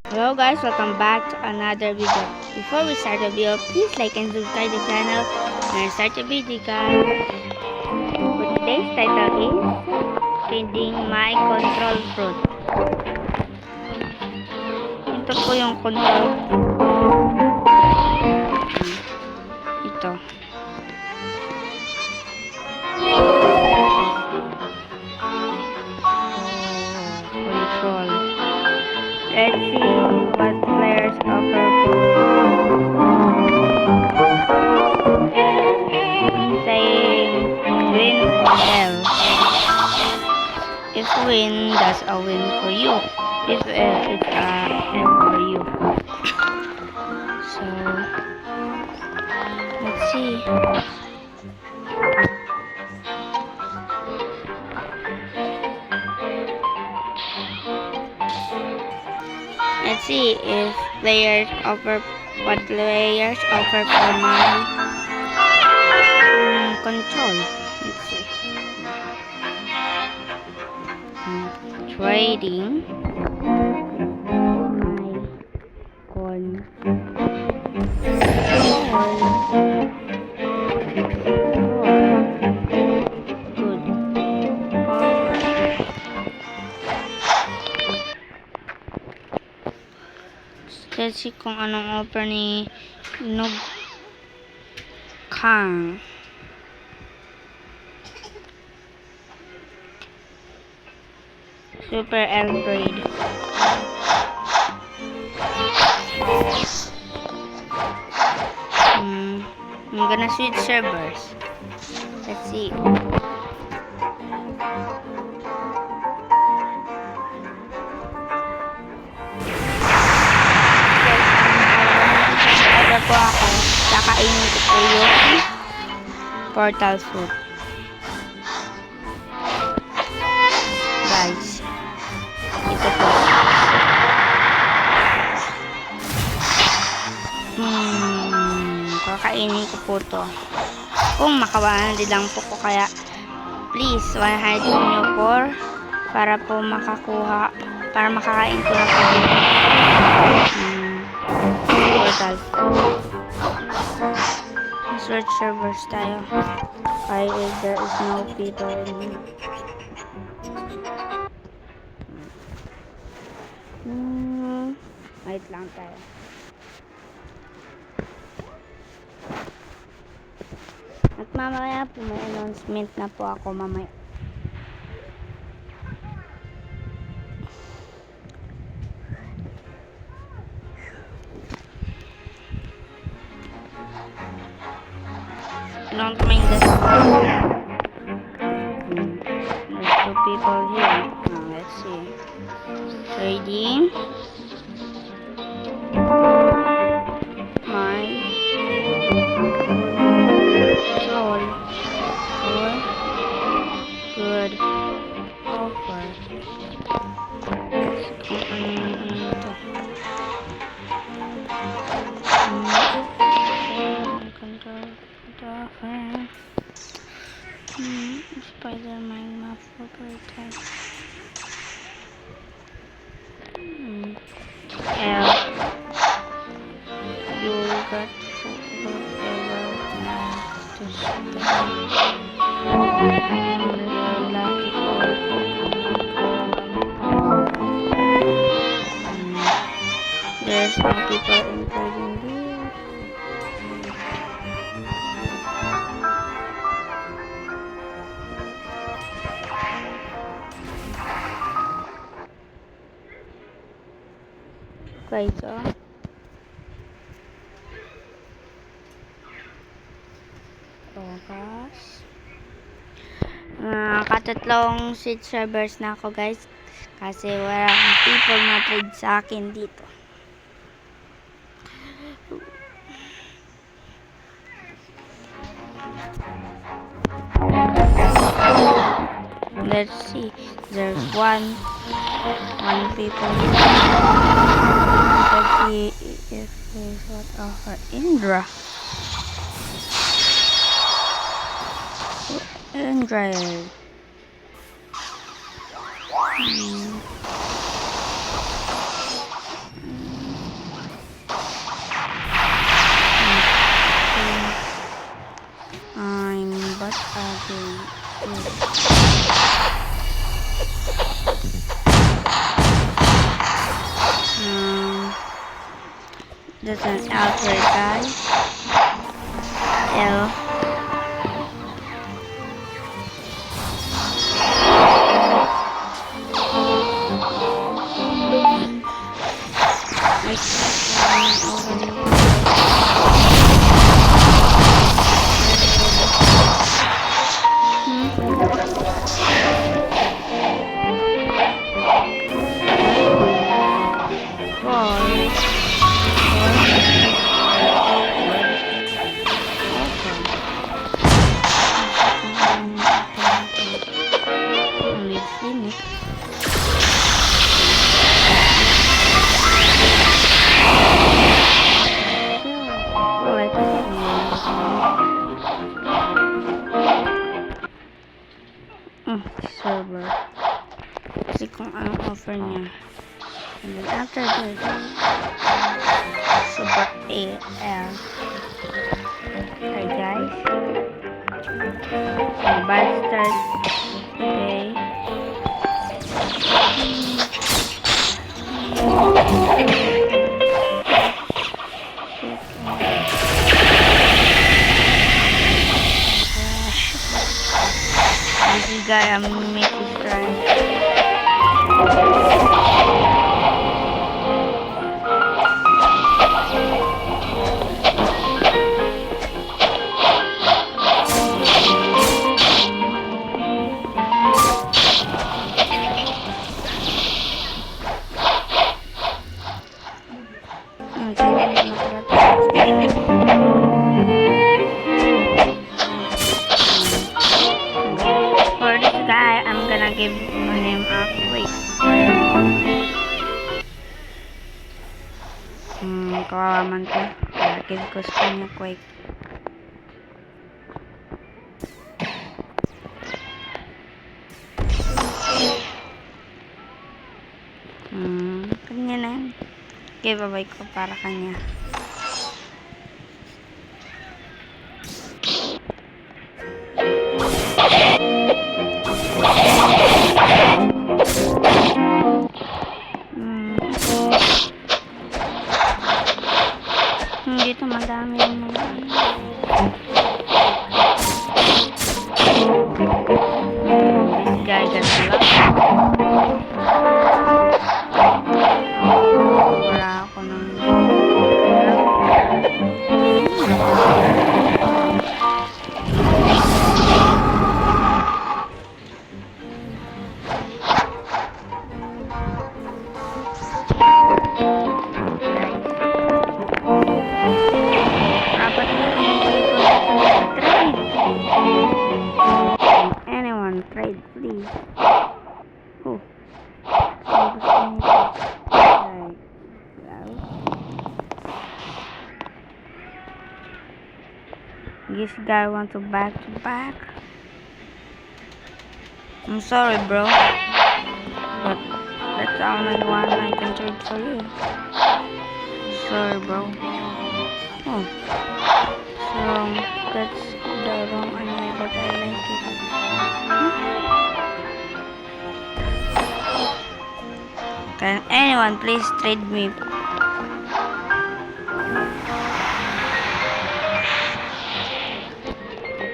Hello guys, welcome back to another video. Before we start the video, please like and subscribe the channel and start the video guys. For today's title is Changing My Control Fruit. Ito po yung control. Ito. Control. Let's see what players offer. Saying win L. If win, that's a win for you. If L, it's a L for you. So, let's see. Let's see if players offer what players offer for my control. Let's see. Trading my good. Let's see kung anong offer ni Nog Kang. Super L grade. I'm gonna switch servers. Let's see. Po ako, kakainin ko po yung portal food. Guys, ito po. Kakainin ko po to. Kung makawanan din lang po ko, kaya please 100 nyo po para po makakuha, para makakain ko na po portal. Search servers tayo. Why is there is no people in here? Wait lang tayo. At mamaya po may announcement na po ako mamaya. Don't mind this. There's two people here. Now, let's see. Trading. My control for good offer. Spider-Man map operator. L. You got whatever to spend. Lucky there's no people including this. Guys, guys. Katatlong seed servers na ako guys. Kasi walang people na trade sa akin dito. Let's see. There's one people. Let's see if there's what offer. Indra. what again? That's an Alfred guy. L. Server. Kasi kung anong offer niya. And then after that, Super AL. Hi guys. Bad start today. This guy, I'm gonna make this try. Give him a quick. Kawawa man to. Give ko sa kanya quick. Kanya na yun. Give-away ko para kanya. Dito madami yung mga this guy got luck. Wala ako ng trade, please. Oh. This guy wants to back. I'm sorry, bro. But that's the only one I can trade for you. Sorry, bro. Oh. So, that's the wrong anime, but I like it. Can anyone please trade me?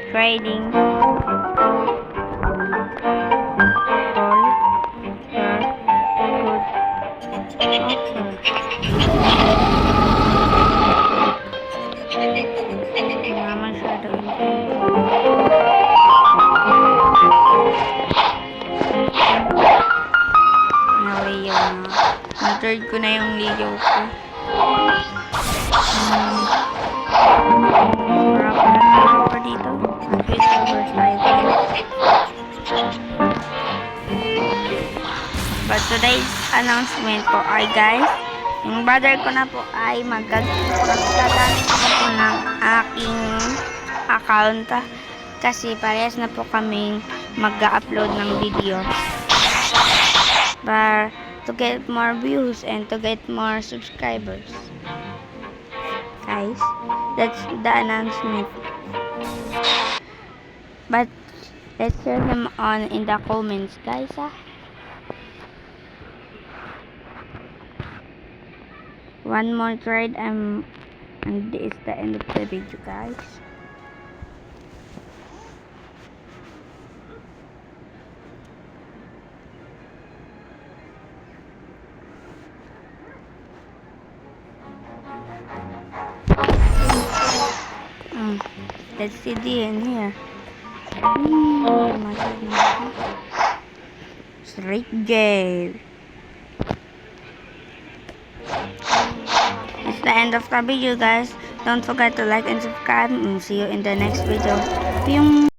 Trading. Na-trade ko na yung Leo ko. Marap na pa dito. Face over side. But today's announcement po ay guys, yung brother ko na po ay magkagamit ko po ng aking account kasi parehas na po kaming mag-upload ng video. But to get more views and to get more subscribers. Guys, that's the announcement. But let's hear him on in the comments, guys. One more trade, and this is the end of the video, guys. Let's see the in here. Oh my goodness. Straight jail. It's the end of the video, guys. Don't forget to like and subscribe, and see you in the next video. Pew!